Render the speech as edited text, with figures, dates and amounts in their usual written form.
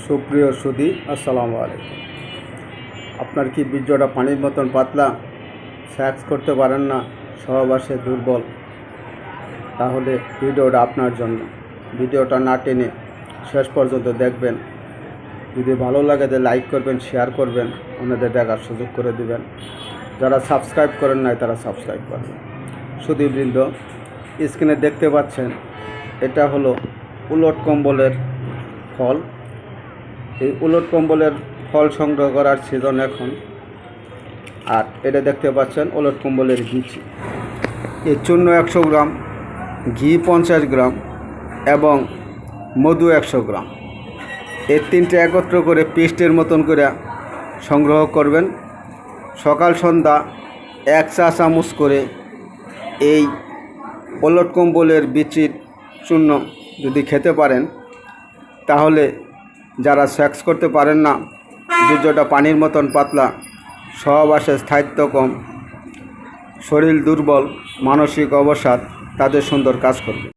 সুপ্রিয় সুধী, আসসালামু আলাইকুম। আপনার কি বীর্যটা পানির মতন পাতলা, সেক্স করতে পারেন না, সহবাসে দুর্বল? তাহলে ভিডিওটা আপনার জন্য। ভিডিওটা না টেনে শেষ পর্যন্ত দেখবেন। যদি ভালো লাগে তাহলে লাইক করবেন, শেয়ার করবেন, অন্যদের দেখার সুযোগ করে দিবেন। যারা সাবস্ক্রাইব করেন নাই তারা সাবস্ক্রাইব করবেন। সুধীবৃন্দ, স্ক্রিনে দেখতে পাচ্ছেন এটা হলো উলট কম্বলের ফল। এই উলট কম্বলের ফল সংগ্রহ করার সিজন এখন। আর এটা দেখতে পাচ্ছেন উলট কম্বলের বিচি। এই চূর্ণ 100 গ্রাম, ঘি 50 গ্রাম এবং মধু 100 গ্রাম, এই তিনটে একত্র করে পেস্টের মতন করে সংগ্রহ করবেন। সকাল সন্ধ্যা 1 চা চামচ করে এই উলট কম্বলের বিচির চূর্ণ যদি খেতে পারেন, তাহলে যারা সেক্স করতে পারেন না, বীর্যটা পানির মতন পাতলা, সহবাসে স্থায়িত্ব কম, শরীর দুর্বল, মানসিক অবসাদ, তাদের সুন্দর কাজ করবে।